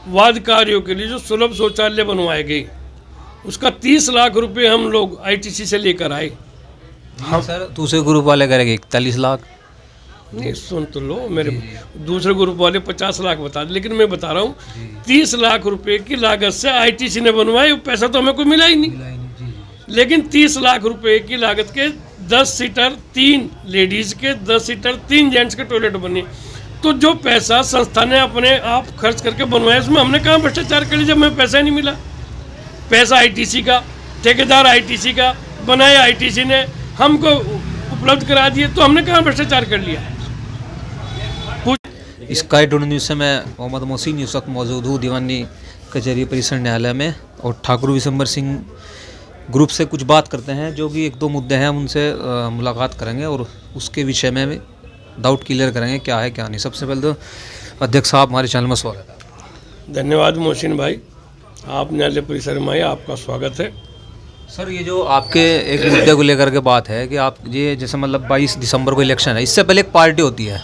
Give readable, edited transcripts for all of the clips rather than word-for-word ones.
वाद कार्यों के लिए जो सुलभ शौचालय बनवाए गए, उसका 30 लाख रुपए हम लोग आईटीसी से लेकर आए। हाँ सर, दूसरे ग्रुप वाले करेंगे 41 लाख। नहीं, सुन तो लो, मेरे दूसरे ग्रुप वाले 50 लाख बता दे, लेकिन मैं बता रहा हूँ 30 लाख रुपए की लागत से आईटीसी ने बनवाए। पैसा तो हमें कोई मिला ही नहीं, लेकिन 30 लाख रुपए की लागत के 10 सीटर 3 लेडीज के, 10 सीटर 3 जेंट्स के टॉयलेट बने। तो जो पैसा संस्था ने अपने आप खर्च करके बनवाया, इसमें हमने कहाँ भ्रष्टाचार कर लिया जब हमें पैसा ही नहीं मिला। पैसा आईटीसी का, ठेकेदार आईटीसी का, बनाया आईटीसी ने, हमको उपलब्ध करा दिए, तो हमने कहाँ भ्रष्टाचार कर लिया। स्काई टूडे न्यूज़ से मैं मोहम्मद मोहसिन इस वक्त मौजूद हूँ दीवानी कचहरी परिसर न्यायालय में, और ठाकुर विशंबर सिंह ग्रुप से कुछ बात करते हैं, जो कि 1-2 मुद्दे हैं, हम उनसे मुलाकात करेंगे और उसके विषय में भी डाउट क्लियर करेंगे क्या है क्या नहीं। सबसे पहले तो अध्यक्ष साहब, हमारे चैनल में स्वागत है। धन्यवाद मोहसिन भाई, आप न्यायालय परिसर में आए, आपका स्वागत है। सर, ये जो आपके एक मुद्दे को लेकर के बात है कि आप ये जैसे मतलब 22 दिसंबर को इलेक्शन है, इससे पहले एक पार्टी होती है,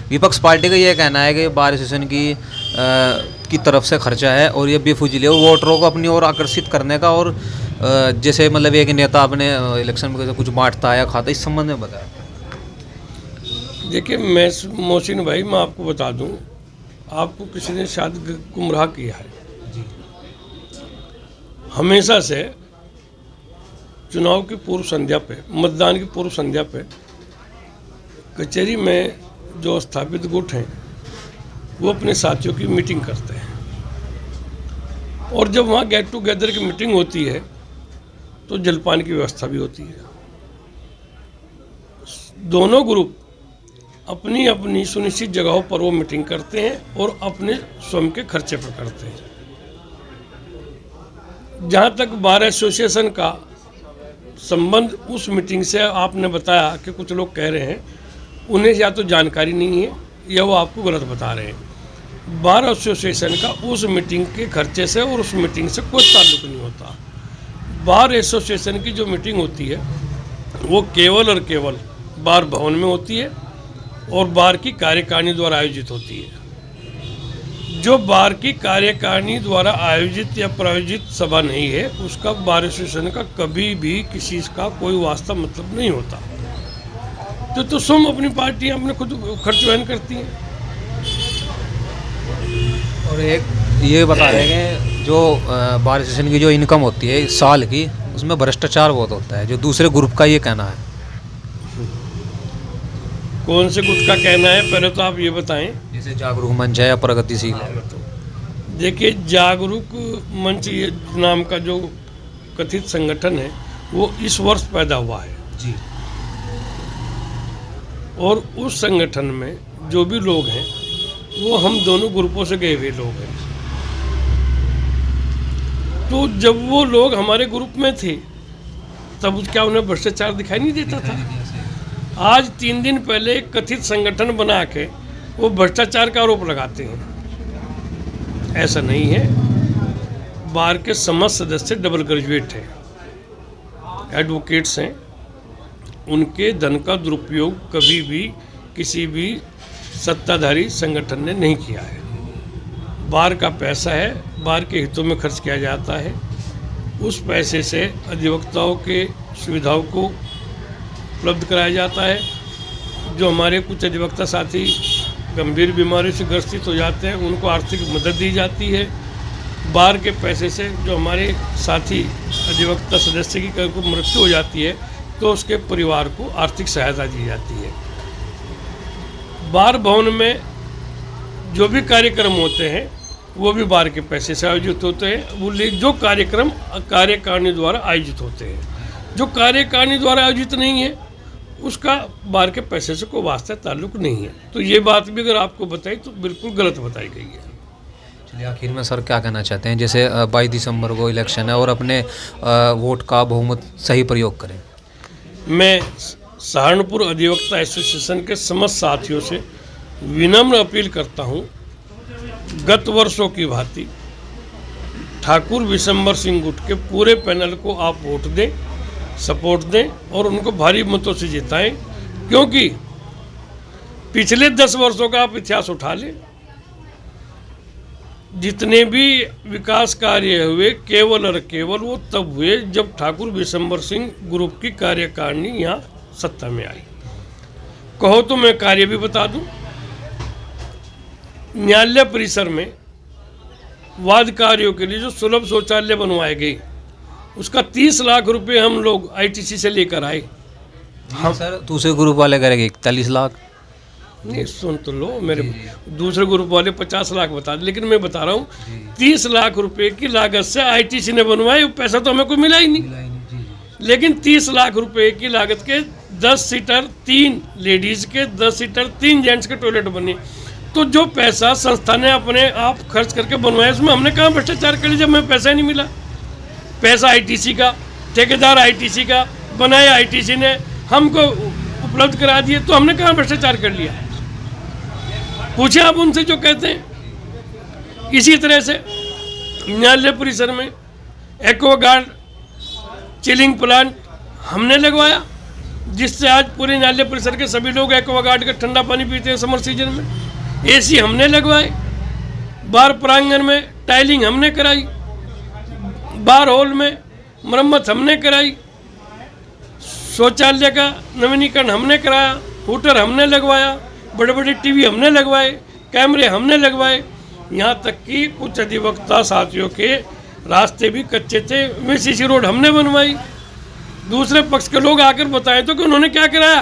विपक्ष पार्टी का ये कहना है कि बार एसोसिएशन की तरफ से खर्चा है और ये बेफुजिल है, वोटरों को अपनी ओर आकर्षित करने का, और जैसे मतलब एक नेता अपने इलेक्शन में कुछ बांटता है या खाता, इस संबंध में बताया। देखिए, मैं मोहसिन भाई, मैं आपको बता दूं, आपको किसी ने शायद गुमराह किया है। हमेशा से चुनाव की पूर्व संध्या पे, मतदान की पूर्व संध्या पे कचहरी में जो स्थापित गुट हैं वो अपने साथियों की मीटिंग करते हैं, और जब वहाँ गेट टुगेदर की मीटिंग होती है तो जलपान की व्यवस्था भी होती है। दोनों ग्रुप अपनी अपनी सुनिश्चित जगहों पर वो मीटिंग करते हैं और अपने स्वयं के खर्चे पर करते हैं। जहाँ तक बार एसोसिएशन का संबंध उस मीटिंग से आपने बताया कि कुछ लोग कह रहे हैं, उन्हें या तो जानकारी नहीं है या वो आपको गलत बता रहे हैं। बार एसोसिएशन का उस मीटिंग के खर्चे से और उस मीटिंग से कोई ताल्लुक नहीं होता। बार एसोसिएशन की जो मीटिंग होती है वो केवल और केवल बार भवन में होती है और बार की कार्यकारिणी द्वारा आयोजित होती है। जो बार की कार्यकारिणी द्वारा आयोजित या प्रायोजित सभा नहीं है, उसका बार एसोसिएशन का कभी भी किसी का कोई वास्तव मतलब नहीं होता। तो स्वयं अपनी पार्टियां अपने खुद खर्च वहन करती हैं। और एक ये बता रहे हैं जो बार एसोसिएशन की जो इनकम होती है साल की, उसमें भ्रष्टाचार बहुत होता है, जो दूसरे ग्रुप का ये कहना है। कौन से गुट का कहना है, पहले तो आप ये बताएं। जैसे जागरूक मंच है या प्रगतिशील है। देखिए, जागरूक मंच ये नाम का जो कथित संगठन है वो इस वर्ष पैदा हुआ है जी, और उस संगठन में जो भी लोग हैं वो हम दोनों ग्रुपों से गए हुए लोग हैं। तो जब वो लोग हमारे ग्रुप में थे तब क्या उन्हें भ्रष्टाचार दिखाई नहीं देता था? आज 3 दिन पहले एक कथित संगठन बना के वो भ्रष्टाचार का आरोप लगाते हैं। ऐसा नहीं है। बार के समस्त सदस्य डबल ग्रेजुएट हैं, एडवोकेट्स हैं। उनके धन का दुरुपयोग कभी भी किसी भी सत्ताधारी संगठन ने नहीं किया है। बार का पैसा है, बार के हितों में खर्च किया जाता है। उस पैसे से अधिवक्ताओं के सुविधाओं को उपलब्ध कराया जाता है। जो हमारे कुछ अधिवक्ता साथी गंभीर बीमारी से ग्रसित हो जाते हैं, उनको आर्थिक मदद दी जाती है। बार के पैसे से जो हमारे साथी अधिवक्ता सदस्य की को मृत्यु हो जाती है तो उसके परिवार को आर्थिक सहायता दी जाती है। बार भवन में जो भी कार्यक्रम होते हैं वो भी बार के पैसे से आयोजित होते हैं। वो जो कार्यक्रम कार्यकारिणी द्वारा आयोजित होते हैं, जो कार्यकारिणी द्वारा आयोजित नहीं है उसका बार के पैसे से कोई वास्ता ताल्लुक नहीं है। तो ये बात भी अगर आपको बताई तो बिल्कुल गलत बताई गई है। चलिए, आखिर में सर क्या कहना चाहते हैं? जैसे 22 दिसंबर को इलेक्शन है और अपने वोट का बहुमत सही प्रयोग करें। मैं सहारनपुर अधिवक्ता एसोसिएशन के समस्त साथियों से विनम्र अपील करता हूं, गत वर्षों की भांति ठाकुर विशंबर सिंह गुट के पूरे पैनल को आप वोट दें, सपोर्ट दें और उनको भारी मतों से जिताएं। क्योंकि पिछले 10 वर्षों का आप इतिहास उठा लें, जितने भी विकास कार्य हुए केवल और केवल वो तब हुए जब ठाकुर विशंबर सिंह ग्रुप की कार्यकारिणी यहाँ सत्ता में आई। कहो तो मैं कार्य भी बता दूं। न्यायालय परिसर में वाद कार्यों के लिए जो सुलभ शौचालय बनवाए गए, उसका 30 लाख रुपए हम लोग आईटीसी से लेकर आए। हम सर दूसरे ग्रुप वाले करेंगे 41 लाख। नहीं, सुन तो लो, मेरे दूसरे ग्रुप वाले 50 लाख बता दे, लेकिन मैं बता रहा हूँ 30 लाख रुपए की लागत से आईटीसी ने बनवाए। पैसा तो हमें कोई मिला ही नहीं, लेकिन 30 लाख रुपए की लागत के 10 सीटर 3 लेडीज के 10 सीटर 3 जेंट्स के टॉयलेट बने। तो जो पैसा संस्था ने अपने आप खर्च करके बनवाया, उसमें हमने कहाँ भ्रष्टाचार कर लिया जब हमें पैसा ही नहीं मिला। पैसा आईटीसी का, ठेकेदार आईटीसी का, बनाया आईटीसी ने, हमको उपलब्ध करा दिए, तो हमने कहाँ भ्रष्टाचार कर लिया। पूछे आप उनसे जो कहते हैं। इसी तरह से न्यायालय परिसर में एक्वागार्ड चिलिंग प्लांट हमने लगवाया, जिससे आज पूरे न्यायालय परिसर के सभी लोग एक्वागार्ड का ठंडा पानी पीते हैं समर सीजन में। एसी हमने लगवाए, बार प्रांगण में टाइलिंग हमने कराई, बार हॉल में मरम्मत हमने कराई, शौचालय का नवीनीकरण हमने कराया, हूटर हमने लगवाया, बड़े बड़े टीवी हमने लगवाए, कैमरे हमने लगवाए। यहाँ तक कि कुछ अधिवक्ता साथियों के रास्ते भी कच्चे थे, वे सीसी रोड हमने बनवाई। दूसरे पक्ष के लोग आकर बताएं तो कि उन्होंने क्या कराया।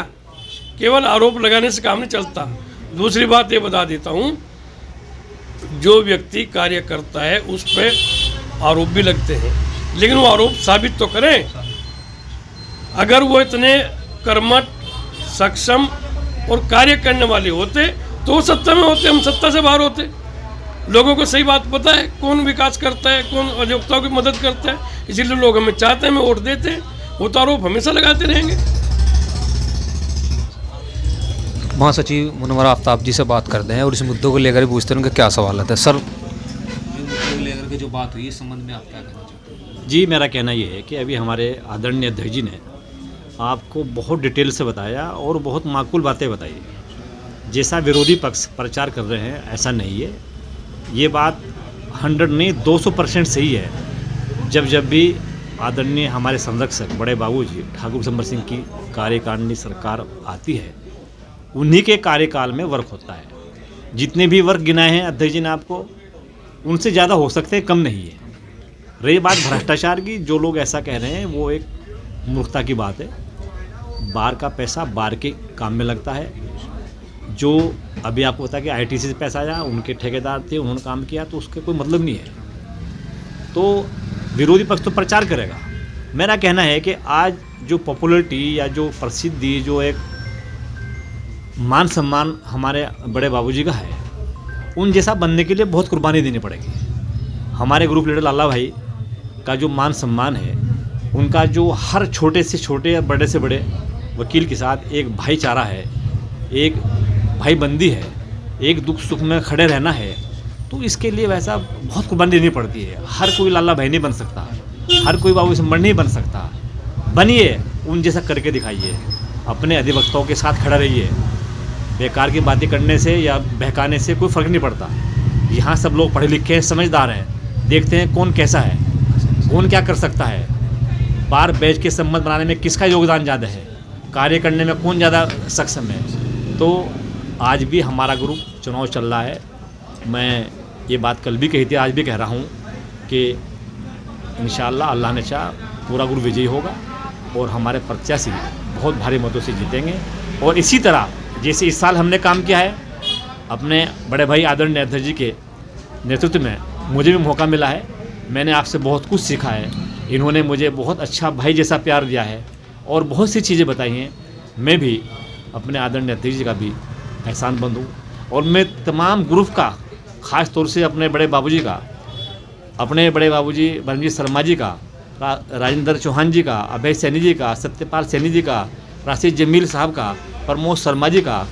केवल आरोप लगाने से काम नहीं चलता। दूसरी बात ये बता देता हूँ, जो व्यक्ति कार्य करता है उस पर आरोप भी लगते हैं, लेकिन वो आरोप साबित तो करें। अगर वो इतने कर्मठ, सक्षम और कार्य करने वाले होते तो वो सत्ता में होते, हम सत्ता से बाहर होते। लोगों को सही बात पता है कौन विकास करता है, कौन अधिवक्ताओं की मदद करता है, इसीलिए लोग हमें चाहते हैं, हमें वोट देते हैं। वो तो आरोप हमेशा लगाते रहेंगे। महासचिव मुनव्वर आफ्ताब जी से बात करते हैं और इस मुद्दों को लेकर पूछते हैं उनका क्या सवाल है। सर, मुद्दों को लेकर के जो बात हुई इस संबंध में आप क्या कहना चाहते हैं? जी, मेरा कहना ये है कि अभी हमारे आदरणीय अध्यक्ष जी ने आपको बहुत डिटेल से बताया और बहुत माकूल बातें बताई। जैसा विरोधी पक्ष प्रचार कर रहे हैं ऐसा नहीं है, ये बात 100 नहीं 200% सही है। जब भी आदरणीय हमारे संरक्षक बड़े बाबूजी ठाकुर विशंबर सिंह की कार्यकारिणी सरकार आती है, उन्हीं के कार्यकाल में वर्क होता है। जितने भी वर्क गिनाए हैं अध्यक्ष जी ने आपको, उनसे ज़्यादा हो सकते हैं, कम नहीं है। रही बात भ्रष्टाचार की, जो लोग ऐसा कह रहे हैं वो एक मूर्खता की बात है। बार का पैसा बार के काम में लगता है। जो अभी आपको पता है कि आईटीसी से पैसा आया, उनके ठेकेदार थे, उन्होंने काम किया, तो उसके कोई मतलब नहीं है। तो विरोधी पक्ष तो प्रचार करेगा। मेरा कहना है कि आज जो पॉपुलरिटी या जो प्रसिद्धि, जो एक मान सम्मान हमारे बड़े बाबूजी का है, उन जैसा बनने के लिए बहुत कुर्बानी देनी पड़ेगी। हमारे ग्रुप लीडर लाला भाई का जो मान सम्मान है, उनका जो हर छोटे से छोटे या बड़े से बड़े वकील के साथ एक भाईचारा है, एक भाईबंदी है, एक दुख सुख में खड़े रहना है, तो इसके लिए वैसा बहुत कुर्बानी देनी पड़ती है। हर कोई लाला भाई नहीं बन सकता, हर कोई बाबू विशंबर नहीं बन सकता। बनिए, उन जैसा करके दिखाइए, अपने अधिवक्ताओं के साथ खड़ा रहिए। बेकार की बातें करने से या बहकाने से कोई फ़र्क नहीं पड़ता। यहाँ सब लोग पढ़े लिखे हैं, समझदार हैं, देखते हैं कौन कैसा है, कौन क्या कर सकता है, बार बैच के संबंध बनाने में किसका योगदान ज़्यादा है, कार्य करने में कौन ज़्यादा सक्षम है। तो आज भी हमारा ग्रुप चुनाव चल रहा है। मैं ये बात कल भी कही थी, आज भी कह रहा हूँ कि इंशाअल्लाह अल्लाह ने चाहा पूरा ग्रुप विजयी होगा और हमारे प्रत्याशी बहुत भारी मतों से जीतेंगे। और इसी तरह जैसे इस साल हमने काम किया है, अपने बड़े भाई आदरणीय अध्यक्ष जी के नेतृत्व में मुझे भी मौका मिला है। मैंने आपसे बहुत कुछ सीखा है, इन्होंने मुझे बहुत अच्छा भाई जैसा प्यार दिया है और बहुत सी चीज़ें बताई हैं। मैं भी अपने आदरणीय अध्यक्ष जी का भी एहसानमंद हूँ और मैं तमाम ग्रुप का, ख़ास तौर से अपने बड़े बाबूजी का, अपने बड़े बाबूजी बलमजीत शर्मा जी का, राजेंद्र चौहान जी का, अभय सैनी जी का, सत्यपाल सैनी जी का, राशिद जमील साहब का, प्रमोद शर्मा जी का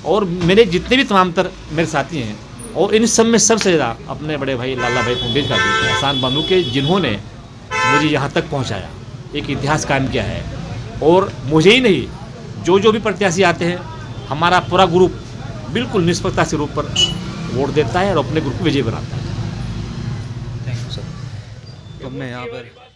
और मेरे जितने भी तमाम तर मेरे साथी हैं, और इन सब में सबसे ज़्यादा अपने बड़े भाई लाला भाई पुंडेज का भी एहसानमंद हूँ कि जिन्होंने मुझे यहाँ तक पहुँचाया, एक इतिहास कायम किया है। और मुझे ही नहीं, जो भी प्रत्याशी आते हैं, हमारा पूरा ग्रुप बिल्कुल निष्पक्षता से रूप पर वोट देता है और अपने ग्रुप को विजयी बनाता है। सर तो मैं यहाँ पर